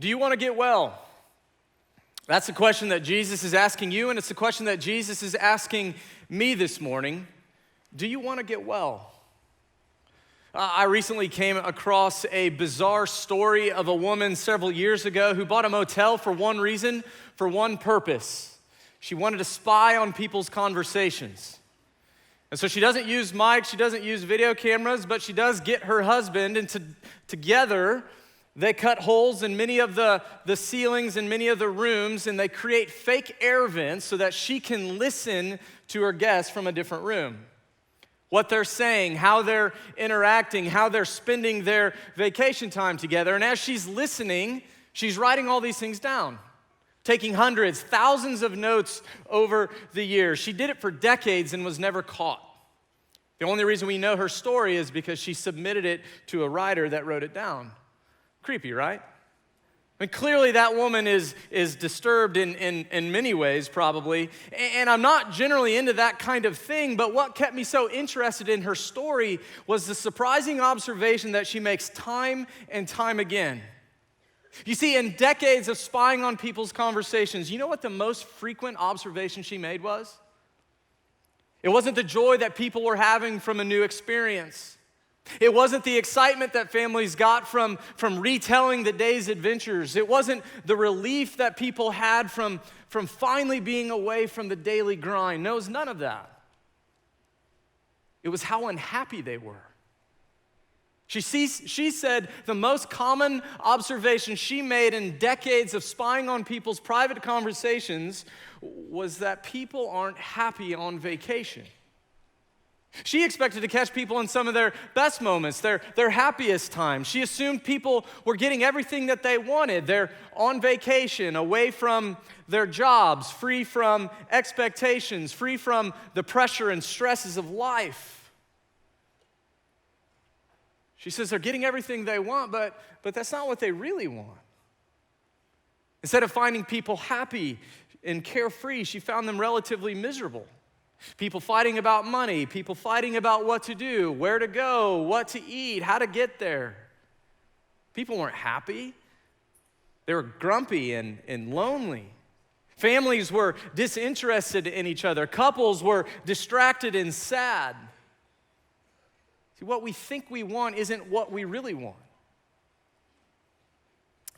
Do you want to get well? That's the question that Jesus is asking you, and it's the question that Jesus is asking me this morning. Do you want to get well? I recently came across a bizarre story of a woman several years ago who bought a motel for one reason, for one purpose. She wanted to spy on people's conversations. And so she doesn't use mics, she doesn't use video cameras, but she does get her husband, and together they cut holes in many of the ceilings in many of the rooms, and they create fake air vents so that she can listen to her guests from a different room. What they're saying, how they're interacting, how they're spending their vacation time together. And as she's listening, she's writing all these things down, taking hundreds, thousands of notes over the years. She did it for decades and was never caught. The only reason we know her story is because she submitted it to a writer that wrote it down. Creepy, right? I mean, clearly that woman is disturbed in many ways, probably. And I'm not generally into that kind of thing, but what kept me so interested in her story was the surprising observation that she makes time and time again. You see, in decades of spying on people's conversations, you know what the most frequent observation she made was? It wasn't the joy that people were having from a new experience. It wasn't the excitement that families got from retelling the day's adventures. It wasn't the relief that people had from finally being away from the daily grind. No, it was none of that. It was how unhappy they were. She said the most common observation she made in decades of spying on people's private conversations was that people aren't happy on vacation. She expected to catch people in some of their best moments, their happiest times. She assumed people were getting everything that they wanted. They're on vacation, away from their jobs, free from expectations, free from the pressure and stresses of life. She says they're getting everything they want, but that's not what they really want. Instead of finding people happy and carefree, she found them relatively miserable. People fighting about money, people fighting about what to do, where to go, what to eat, how to get there. People weren't happy. They were grumpy and lonely. Families were disinterested in each other. Couples were distracted and sad. See, what we think we want isn't what we really want.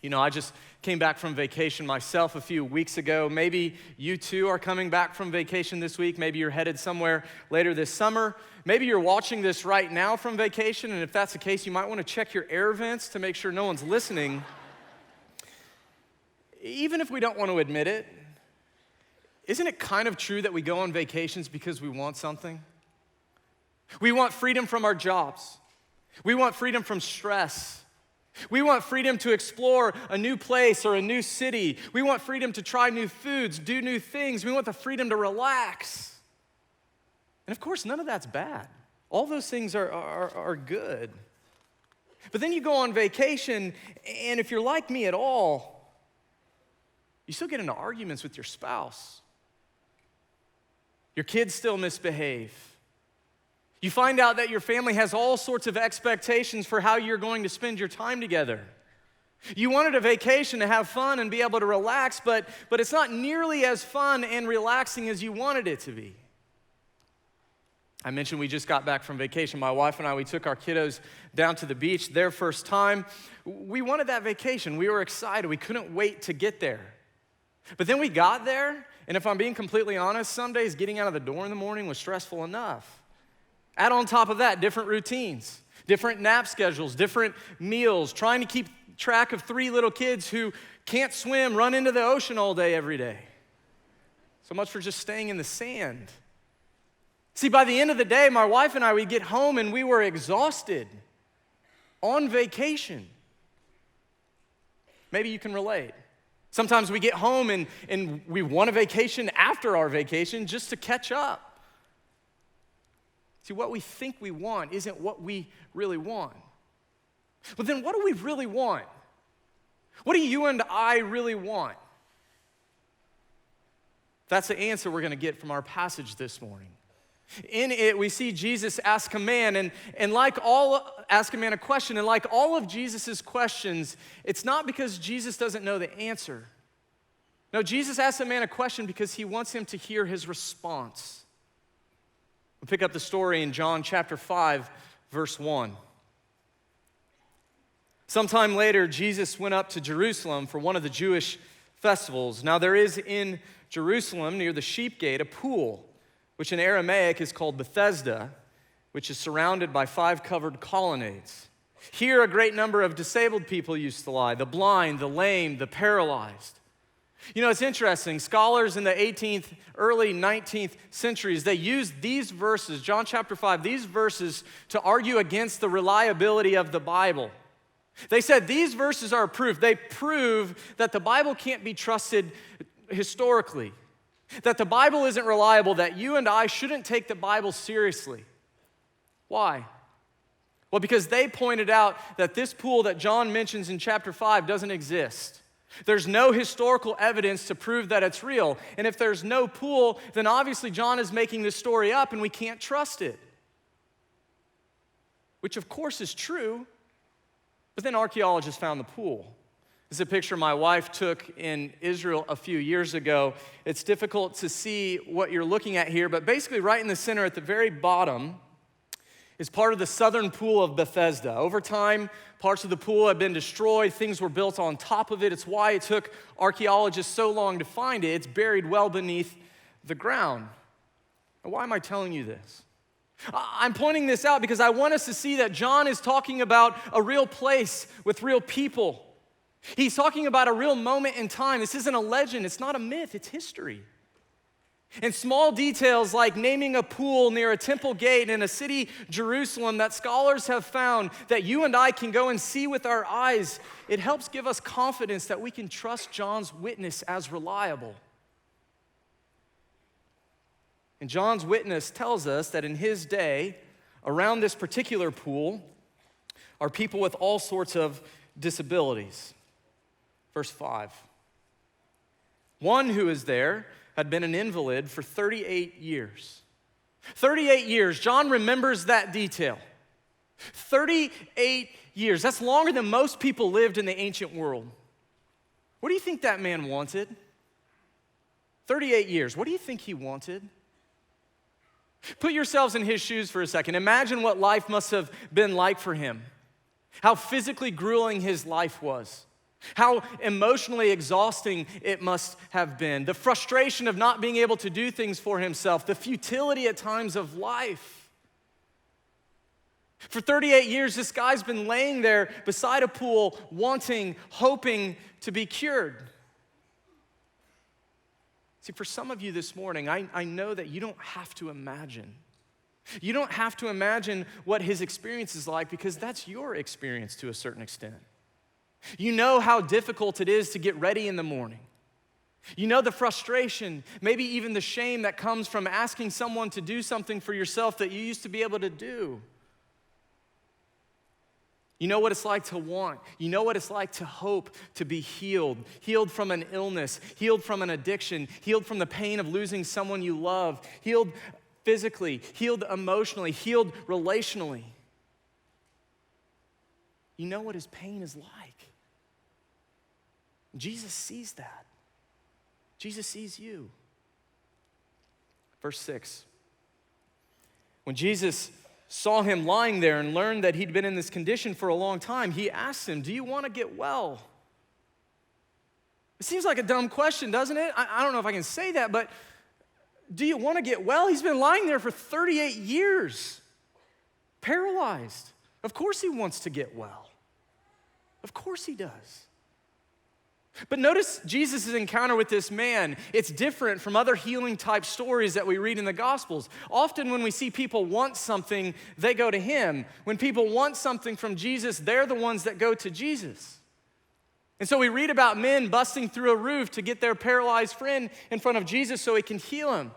You know, I just came back from vacation myself a few weeks ago. Maybe you too are coming back from vacation this week. Maybe you're headed somewhere later this summer. Maybe you're watching this right now from vacation, and if that's the case, you might want to check your air vents to make sure no one's listening. Even if we don't want to admit it, isn't it kind of true that we go on vacations because we want something? We want freedom from our jobs. We want freedom from stress. We want freedom to explore a new place or a new city. We want freedom to try new foods, do new things. We want the freedom to relax. And of course, none of that's bad. All those things are good. But then you go on vacation, and if you're like me at all, you still get into arguments with your spouse. Your kids still misbehave. You find out that your family has all sorts of expectations for how you're going to spend your time together. You wanted a vacation to have fun and be able to relax, but it's not nearly as fun and relaxing as you wanted it to be. I mentioned we just got back from vacation. My wife and I, we took our kiddos down to the beach, their first time. We wanted that vacation. We were excited. We couldn't wait to get there. But then we got there, and if I'm being completely honest, some days getting out of the door in the morning was stressful enough. Add on top of that, different routines, different nap schedules, different meals, trying to keep track of 3 little kids who can't swim, run into the ocean all day, every day. So much for just staying in the sand. See, by the end of the day, my wife and I, we get home and we were exhausted on vacation. Maybe you can relate. Sometimes we get home and we want a vacation after our vacation just to catch up. See, what we think we want isn't what we really want. But then what do we really want? What do you and I really want? That's the answer we're going to get from our passage this morning. In it, we see Jesus ask a man, and ask a man a question, and like all of Jesus' questions, it's not because Jesus doesn't know the answer. No, Jesus asks a man a question because he wants him to hear his response. We'll pick up the story in John chapter 5, verse 1. Sometime later, Jesus went up to Jerusalem for one of the Jewish festivals. Now there is in Jerusalem, near the sheep gate, a pool, which in Aramaic is called Bethesda, which is surrounded by 5 covered colonnades. Here a great number of disabled people used to lie, the blind, the lame, the paralyzed. You know, it's interesting. Scholars in the 18th, early 19th centuries, they used these verses, John chapter 5, these verses to argue against the reliability of the Bible. They said these verses are proof. They prove that the Bible can't be trusted historically, that the Bible isn't reliable, that you and I shouldn't take the Bible seriously. Why? Well, because they pointed out that this pool that John mentions in chapter 5 doesn't exist. There's no historical evidence to prove that it's real. And if there's no pool, then obviously John is making this story up and we can't trust it. Which of course is true, but then archaeologists found the pool. This is a picture my wife took in Israel a few years ago. It's difficult to see what you're looking at here, but basically right in the center at the very bottom is part of the southern pool of Bethesda. Over time, parts of the pool have been destroyed. Things were built on top of it. It's why it took archaeologists so long to find it. It's buried well beneath the ground. Now, why am I telling you this? I'm pointing this out because I want us to see that John is talking about a real place with real people. He's talking about a real moment in time. This isn't a legend. It's not a myth. It's history. And small details like naming a pool near a temple gate in a city, Jerusalem, that scholars have found that you and I can go and see with our eyes, it helps give us confidence that we can trust John's witness as reliable. And John's witness tells us that in his day, around this particular pool, are people with all sorts of disabilities. Verse 5. One who is there had been an invalid for 38 years. 38 years. John remembers that detail. 38 years. That's longer than most people lived in the ancient world. What do you think that man wanted? 38 years. What do you think he wanted? Put yourselves in his shoes for a second. Imagine what life must have been like for him. How physically grueling his life was. How emotionally exhausting it must have been. The frustration of not being able to do things for himself. The futility at times of life. For 38 years, this guy's been laying there beside a pool, wanting, hoping to be cured. See, for some of you this morning, I know that you don't have to imagine. You don't have to imagine what his experience is like because that's your experience to a certain extent. You know how difficult it is to get ready in the morning. You know the frustration, maybe even the shame that comes from asking someone to do something for yourself that you used to be able to do. You know what it's like to want. You know what it's like to hope to be healed. Healed from an illness, healed from an addiction, healed from the pain of losing someone you love, healed physically, healed emotionally, healed relationally. You know what his pain is like. Jesus sees that. Jesus sees you. Verse 6. When Jesus saw him lying there and learned that he'd been in this condition for a long time, he asked him, "Do you want to get well?" It seems like a dumb question, doesn't it? I don't know if I can say that, but do you want to get well? He's been lying there for 38 years, paralyzed. Of course he wants to get well. Of course he does. But notice Jesus' encounter with this man. It's different from other healing type stories that we read in the Gospels. Often when we see people want something, they go to him. When people want something from Jesus, they're the ones that go to Jesus. And so we read about men busting through a roof to get their paralyzed friend in front of Jesus so he can heal him.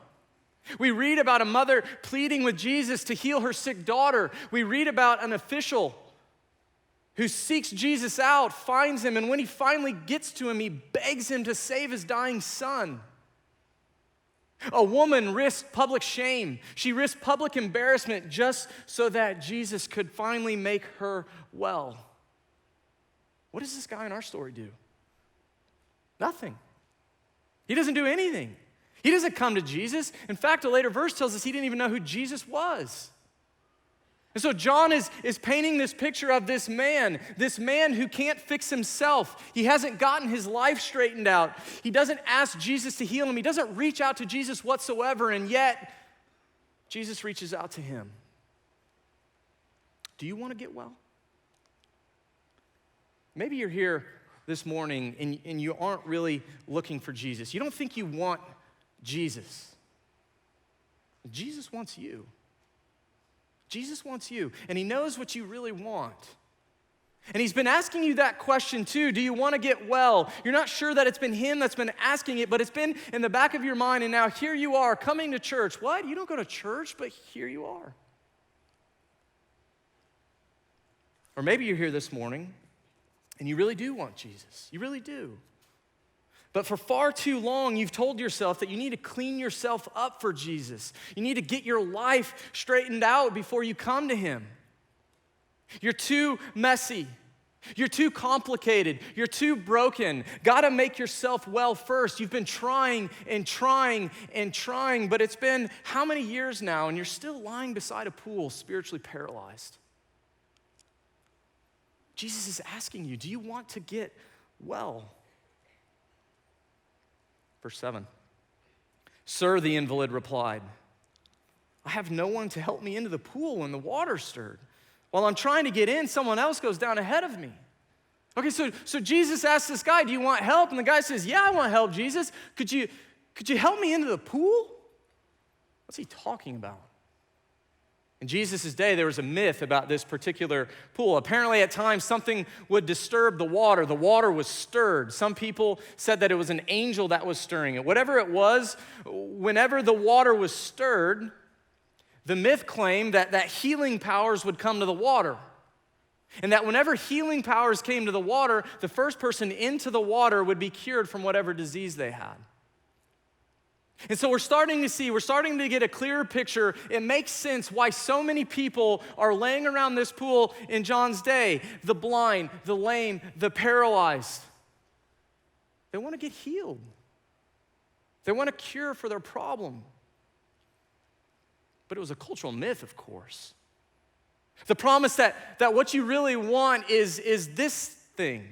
We read about a mother pleading with Jesus to heal her sick daughter. We read about an official who seeks Jesus out, finds him, and when he finally gets to him, he begs him to save his dying son. A woman risked public shame. She risked public embarrassment just so that Jesus could finally make her well. What does this guy in our story do? Nothing. He doesn't do anything. He doesn't come to Jesus. In fact, a later verse tells us he didn't even know who Jesus was. And so John is painting this picture of this man who can't fix himself. He hasn't gotten his life straightened out. He doesn't ask Jesus to heal him. He doesn't reach out to Jesus whatsoever, and yet Jesus reaches out to him. Do you want to get well? Maybe you're here this morning and you aren't really looking for Jesus. You don't think you want Jesus. Jesus wants you. Jesus wants you, and he knows what you really want. And he's been asking you that question too. Do you want to get well? You're not sure that it's been him that's been asking it, but it's been in the back of your mind, and now here you are coming to church. What? You don't go to church, but here you are. Or maybe you're here this morning, and you really do want Jesus. You really do. But for far too long, you've told yourself that you need to clean yourself up for Jesus. You need to get your life straightened out before you come to him. You're too messy. You're too complicated. You're too broken. Got to make yourself well first. You've been trying and trying and trying, but it's been how many years now, and you're still lying beside a pool, spiritually paralyzed. Jesus is asking you, do you want to get well? Verse 7, "Sir," the invalid replied, "I have no one to help me into the pool when the water stirred. While I'm trying to get in, someone else goes down ahead of me." Okay, so Jesus asks this guy, "Do you want help?" And the guy says, "Yeah, I want help, Jesus. Could you help me into the pool?" What's he talking about? In Jesus' day, there was a myth about this particular pool. Apparently, at times, something would disturb the water. The water was stirred. Some people said that it was an angel that was stirring it. Whatever it was, whenever the water was stirred, the myth claimed that healing powers would come to the water. And that whenever healing powers came to the water, the first person into the water would be cured from whatever disease they had. And so we're starting to get a clearer picture. It makes sense why so many people are laying around this pool in John's day. The blind, the lame, the paralyzed. They want to get healed. They want a cure for their problem. But it was a cultural myth, of course. The promise that what you really want is this thing.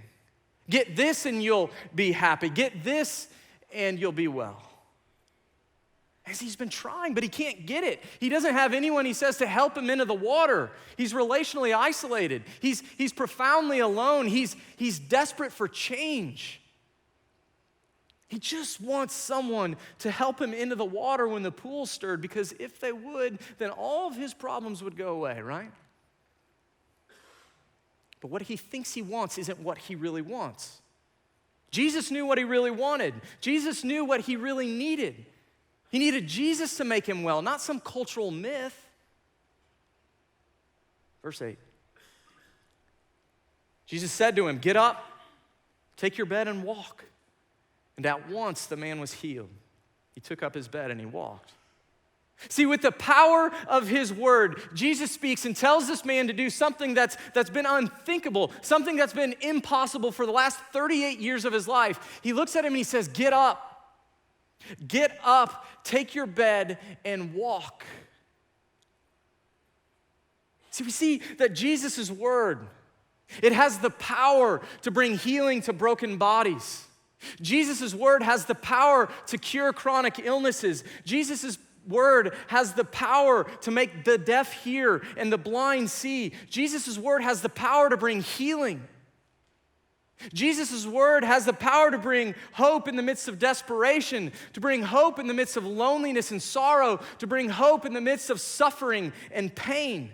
Get this and you'll be happy. Get this and you'll be well. As he's been trying, but he can't get it. He doesn't have anyone, he says, to help him into the water. He's relationally isolated. He's profoundly alone. He's desperate for change. He just wants someone to help him into the water when the pool stirred, because if they would, then all of his problems would go away, right? But what he thinks he wants isn't what he really wants. Jesus knew what he really wanted. Jesus knew what he really needed. He needed Jesus to make him well, not some cultural myth. Verse 8. Jesus said to him, "Get up, take your bed and walk." And at once the man was healed. He took up his bed and he walked. See, with the power of his word, Jesus speaks and tells this man to do something that's been unthinkable, something that's been impossible for the last 38 years of his life. He looks at him and he says, "Get up. Get up, take your bed, and walk." See, we see that Jesus' word, it has the power to bring healing to broken bodies. Jesus' word has the power to cure chronic illnesses. Jesus' word has the power to make the deaf hear and the blind see. Jesus' word has the power to bring healing. Jesus' word has the power to bring hope in the midst of desperation, to bring hope in the midst of loneliness and sorrow, to bring hope in the midst of suffering and pain.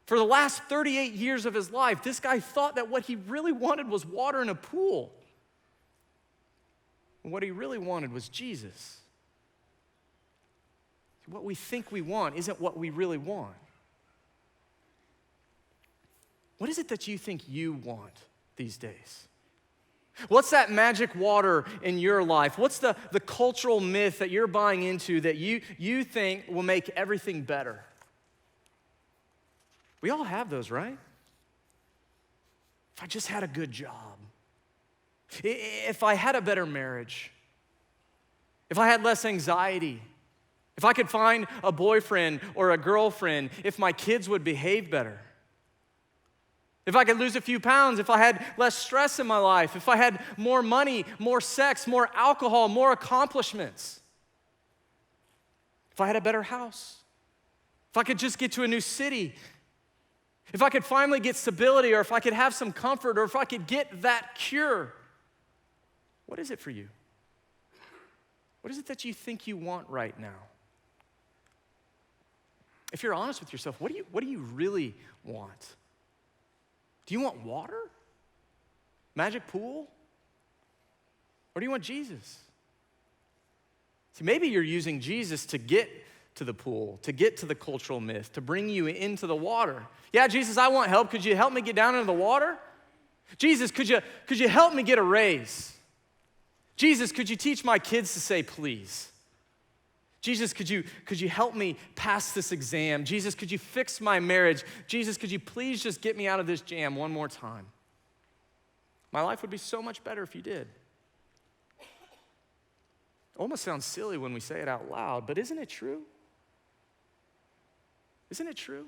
For the last 38 years of his life, this guy thought that what he really wanted was water in a pool. And what he really wanted was Jesus. What we think we want isn't what we really want. What is it that you think you want these days? What's that magic water in your life? What's the cultural myth that you're buying into that you think will make everything better? We all have those, right? If I just had a good job, if I had a better marriage, if I had less anxiety, if I could find a boyfriend or a girlfriend, if my kids would behave better, if I could lose a few pounds, if I had less stress in my life, if I had more money, more sex, more alcohol, more accomplishments, if I had a better house, if I could just get to a new city, if I could finally get stability, or if I could have some comfort, or if I could get that cure. What is it for you? What is it that you think you want right now? If you're honest with yourself, what do you really want? Do you want water? Magic pool? Or do you want Jesus? See, maybe you're using Jesus to get to the pool, to get to the cultural myth, to bring you into the water. Yeah, Jesus, I want help. Could you help me get down into the water? Jesus, could you help me get a raise? Jesus, could you teach my kids to say please? Jesus, could you help me pass this exam? Jesus, could you fix my marriage? Jesus, could you please just get me out of this jam one more time? My life would be so much better if you did. It almost sounds silly when we say it out loud, but isn't it true? Isn't it true?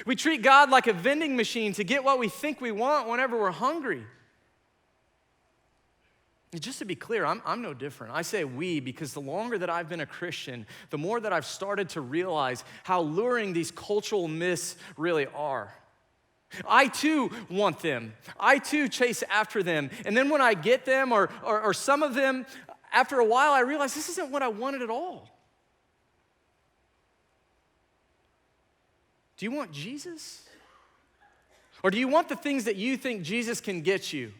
We treat God like a vending machine to get what we think we want whenever we're hungry. Just to be clear, I'm no different. I say we because the longer that I've been a Christian, the more that I've started to realize how luring these cultural myths really are. I too want them. I too chase after them. And then when I get them, or some of them, after a while I realize this isn't what I wanted at all. Do you want Jesus? Or do you want the things that you think Jesus can get you?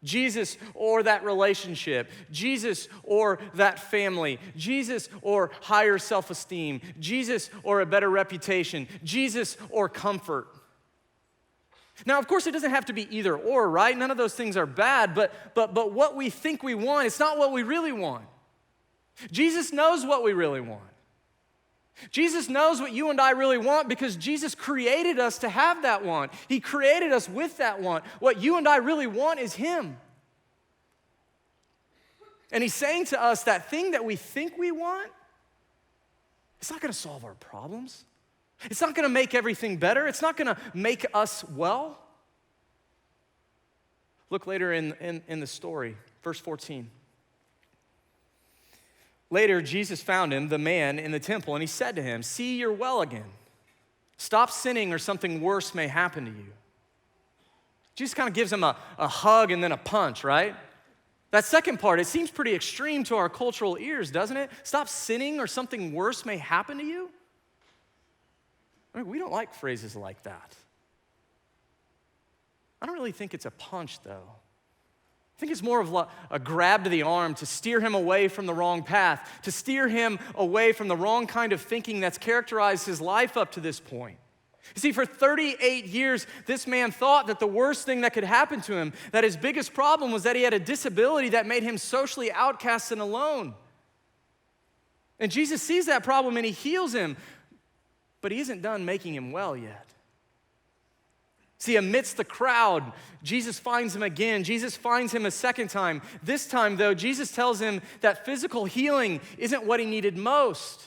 Jesus or that relationship, Jesus or that family, Jesus or higher self-esteem, Jesus or a better reputation, Jesus or comfort. Now, of course, it doesn't have to be either or, right? None of those things are bad, but what we think we want, it's not what we really want. Jesus knows what we really want. Jesus knows what you and I really want because Jesus created us to have that want. He created us with that want. What you and I really want is Him. And He's saying to us that thing that we think we want, it's not going to solve our problems. It's not going to make everything better. It's not going to make us well. Look later in the story, verse 14. Later, Jesus found him, the man, in the temple, and He said to him, "See, you're well again. Stop sinning or something worse may happen to you." Jesus kind of gives him a hug and then a punch, right? That second part, it seems pretty extreme to our cultural ears, doesn't it? Stop sinning or something worse may happen to you. I mean, we don't like phrases like that. I don't really think it's a punch, though. I think it's more of a grab to the arm to steer him away from the wrong path, to steer him away from the wrong kind of thinking that's characterized his life up to this point. You see, for 38 years, this man thought that the worst thing that could happen to him, that his biggest problem was that he had a disability that made him socially outcast and alone. And Jesus sees that problem and He heals him, but He isn't done making him well yet. See, amidst the crowd, Jesus finds him again. Jesus finds him a second time. This time, though, Jesus tells him that physical healing isn't what he needed most.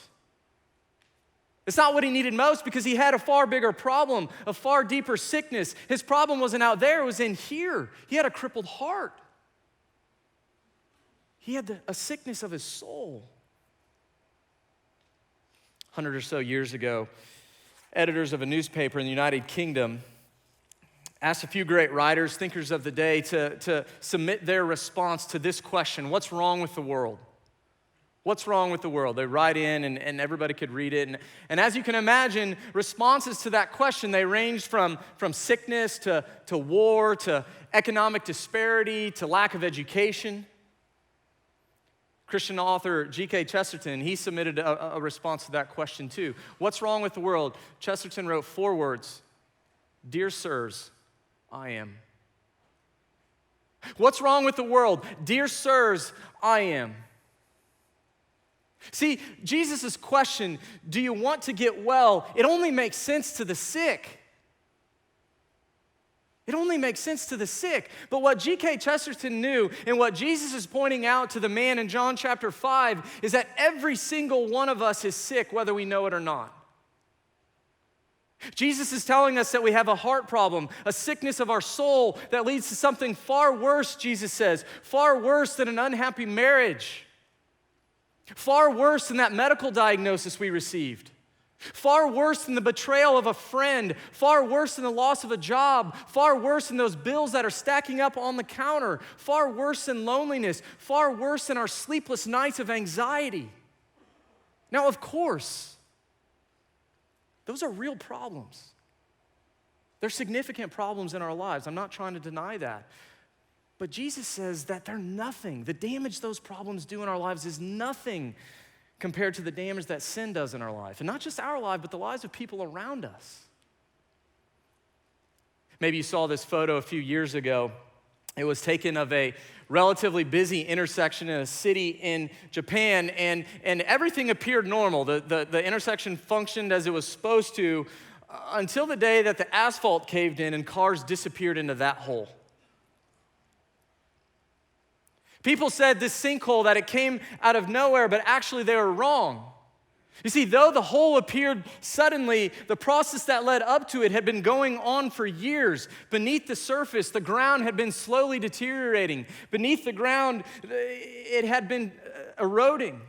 It's not what he needed most because he had a far bigger problem, a far deeper sickness. His problem wasn't out there, it was in here. He had a crippled heart. He had a sickness of his soul. 100 or so years ago, editors of a newspaper in the United Kingdom asked a few great writers, thinkers of the day, to submit their response to this question: what's wrong with the world? What's wrong with the world? They write in and everybody could read it. And as you can imagine, responses to that question, they ranged from sickness to war to economic disparity to lack of education. Christian author G.K. Chesterton, he submitted a response to that question too. What's wrong with the world? Chesterton wrote 4 words: "Dear sirs, I am." What's wrong with the world? Dear sirs, I am. See, Jesus' question, do you want to get well? It only makes sense to the sick. It only makes sense to the sick. But what G.K. Chesterton knew and what Jesus is pointing out to the man in John chapter 5 is that every single one of us is sick, whether we know it or not. Jesus is telling us that we have a heart problem, a sickness of our soul that leads to something far worse, Jesus says, far worse than an unhappy marriage, far worse than that medical diagnosis we received. Far worse than the betrayal of a friend, far worse than the loss of a job, far worse than those bills that are stacking up on the counter, far worse than loneliness, far worse than our sleepless nights of anxiety. Now, of course, those are real problems. They're significant problems in our lives. I'm not trying to deny that. But Jesus says that they're nothing. The damage those problems do in our lives is nothing compared to the damage that sin does in our life. And not just our life, but the lives of people around us. Maybe you saw this photo a few years ago. It was taken of a relatively busy intersection in a city in Japan, and everything appeared normal. The intersection functioned as it was supposed to until the day that the asphalt caved in and cars disappeared into that hole. People said this sinkhole, that it came out of nowhere, but actually they were wrong. You see, though the hole appeared suddenly, the process that led up to it had been going on for years. Beneath the surface, the ground had been slowly deteriorating. Beneath the ground, it had been eroding.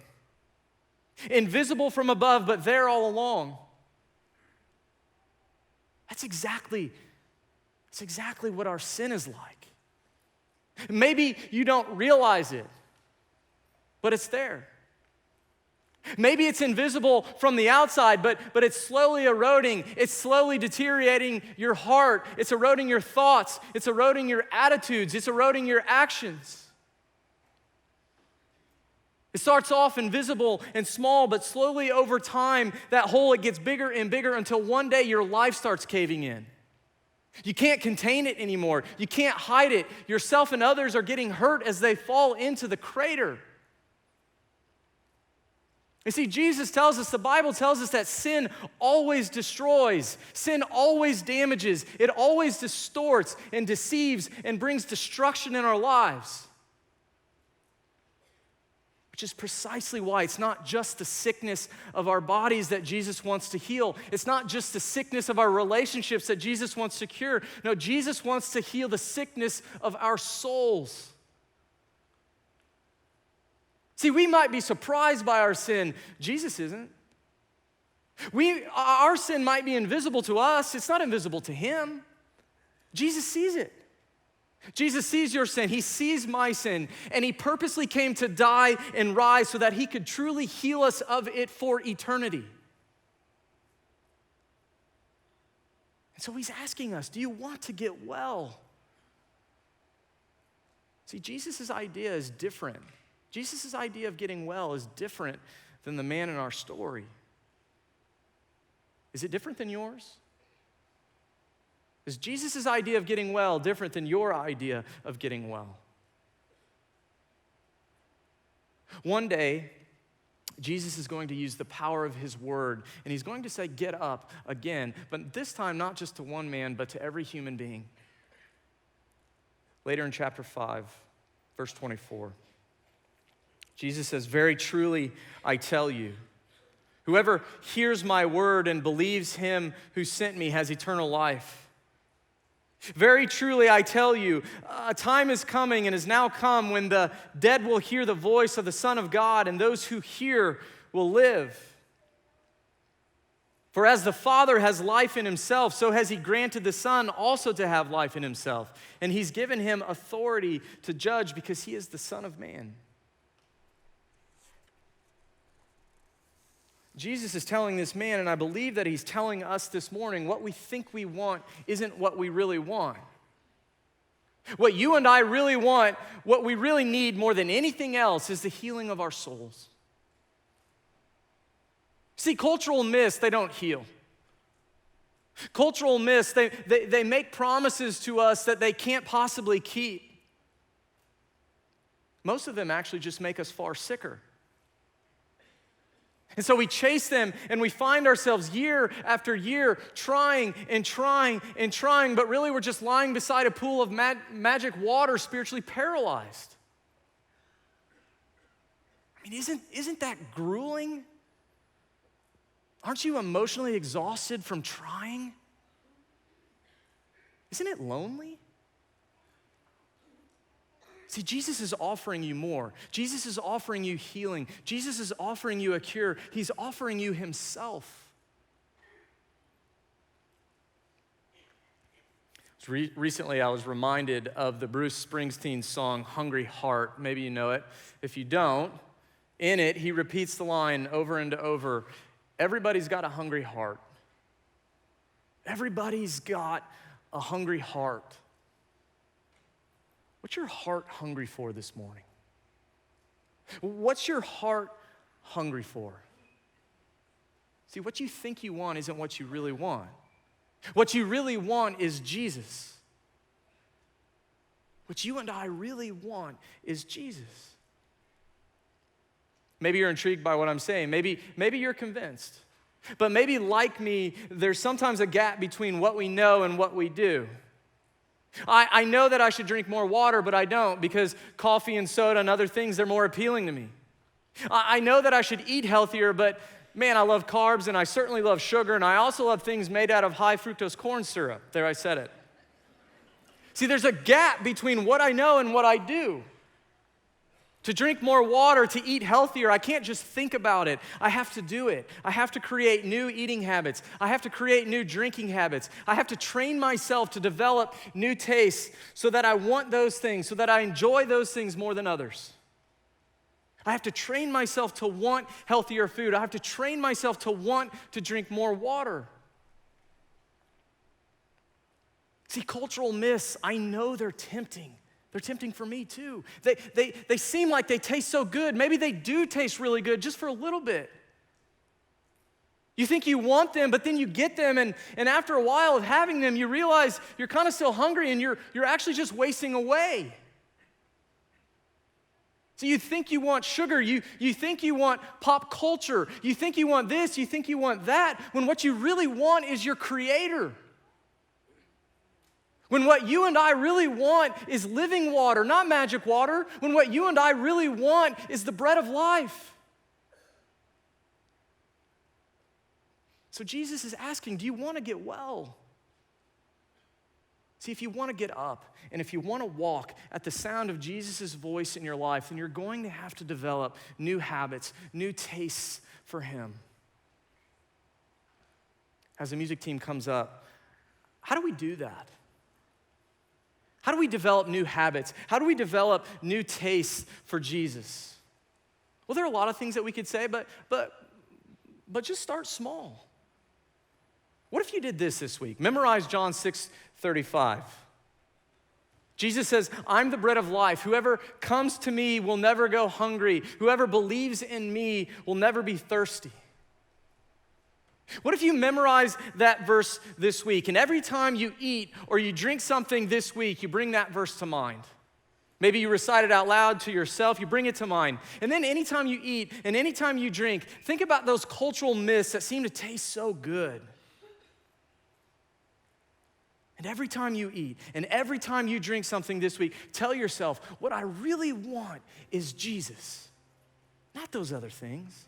Invisible from above, but there all along. That's exactly what our sin is like. Maybe you don't realize it, but it's there. Maybe it's invisible from the outside, but it's slowly eroding. It's slowly deteriorating your heart. It's eroding your thoughts. It's eroding your attitudes. It's eroding your actions. It starts off invisible and small, but slowly over time, that hole, it gets bigger and bigger until one day your life starts caving in. You can't contain it anymore. You can't hide it. Yourself and others are getting hurt as they fall into the crater. You see, Jesus tells us, the Bible tells us that sin always destroys. Sin always damages. It always distorts and deceives and brings destruction in our lives. Which is precisely why it's not just the sickness of our bodies that Jesus wants to heal. It's not just the sickness of our relationships that Jesus wants to cure. No, Jesus wants to heal the sickness of our souls. See, we might be surprised by our sin. Jesus isn't. Our sin might be invisible to us. It's not invisible to him. Jesus sees it. Jesus sees your sin. He sees my sin. And he purposely came to die and rise so that he could truly heal us of it for eternity. And so he's asking us, do you want to get well? See, Jesus' idea is different. Jesus' idea of getting well is different than the man in our story. Is it different than yours? Is Jesus' idea of getting well different than your idea of getting well? One day, Jesus is going to use the power of his word, and he's going to say, get up again, but this time not just to one man, but to every human being. Later in chapter 5, verse 24, Jesus says, very truly I tell you, whoever hears my word and believes him who sent me has eternal life. Very truly, I tell you, a time is coming and has now come when the dead will hear the voice of the Son of God, and those who hear will live. For as the Father has life in himself, so has he granted the Son also to have life in himself. And he's given him authority to judge because he is the Son of Man. Jesus is telling this man, and I believe that he's telling us this morning, what we think we want isn't what we really want. What you and I really want, what we really need more than anything else, is the healing of our souls. See, cultural myths, they don't heal. Cultural myths, they make promises to us that they can't possibly keep. Most of them actually just make us far sicker. And so we chase them and we find ourselves year after year trying and trying and trying, but really we're just lying beside a pool of magic water, spiritually paralyzed. I mean, isn't that grueling? Aren't you emotionally exhausted from trying? Isn't it lonely? See, Jesus is offering you more. Jesus is offering you healing. Jesus is offering you a cure. He's offering you himself. Recently, I was reminded of the Bruce Springsteen song, Hungry Heart. Maybe you know it. If you don't, in it, he repeats the line over and over, everybody's got a hungry heart. Everybody's got a hungry heart. What's your heart hungry for this morning? What's your heart hungry for? See, what you think you want isn't what you really want. What you really want is Jesus. What you and I really want is Jesus. Maybe you're intrigued by what I'm saying. Maybe you're convinced. But maybe like me, there's sometimes a gap between what we know and what we do. I know that I should drink more water, but I don't because coffee and soda and other things, they're more appealing to me. I know that I should eat healthier, but man, I love carbs and I certainly love sugar and I also love things made out of high fructose corn syrup. There, I said it. See, there's a gap between what I know and what I do. To drink more water, to eat healthier, I can't just think about it. I have to do it. I have to create new eating habits. I have to create new drinking habits. I have to train myself to develop new tastes so that I want those things, so that I enjoy those things more than others. I have to train myself to want healthier food. I have to train myself to want to drink more water. See, cultural myths, I know they're tempting. They're tempting for me too. They seem like they taste so good. Maybe they do taste really good just for a little bit. You think you want them, but then you get them, and after a while of having them, you realize you're kind of still hungry and you're actually just wasting away. So you think you want sugar, you think you want pop culture, you think you want this, you think you want that, when what you really want is your Creator. When what you and I really want is living water, not magic water. When what you and I really want is the bread of life. So Jesus is asking, do you want to get well? See, if you want to get up and if you want to walk at the sound of Jesus' voice in your life, then you're going to have to develop new habits, new tastes for him. As the music team comes up, how do we do that? How do we develop new habits? How do we develop new tastes for Jesus? Well, there are a lot of things that we could say, but just start small. What if you did this week? Memorize John 6:35. Jesus says, I'm the bread of life. Whoever comes to me will never go hungry. Whoever believes in me will never be thirsty. What if you memorize that verse this week, and every time you eat or you drink something this week, you bring that verse to mind? Maybe you recite it out loud to yourself, you bring it to mind. And then anytime you eat and anytime you drink, think about those cultural myths that seem to taste so good. And every time you eat and every time you drink something this week, tell yourself, what I really want is Jesus, not those other things.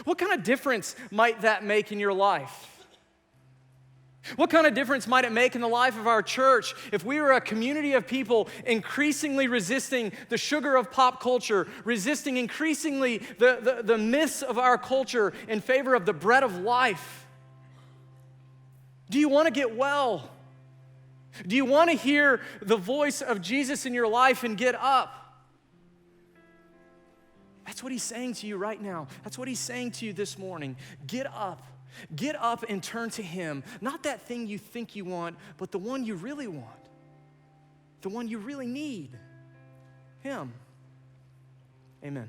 What kind of difference might that make in your life? What kind of difference might it make in the life of our church if we were a community of people increasingly resisting the sugar of pop culture, resisting increasingly the myths of our culture in favor of the bread of life? Do you want to get well? Do you want to hear the voice of Jesus in your life and get up? That's what he's saying to you right now. That's what he's saying to you this morning. Get up. Get up and turn to him. Not that thing you think you want, but the one you really want. The one you really need. Him. Amen.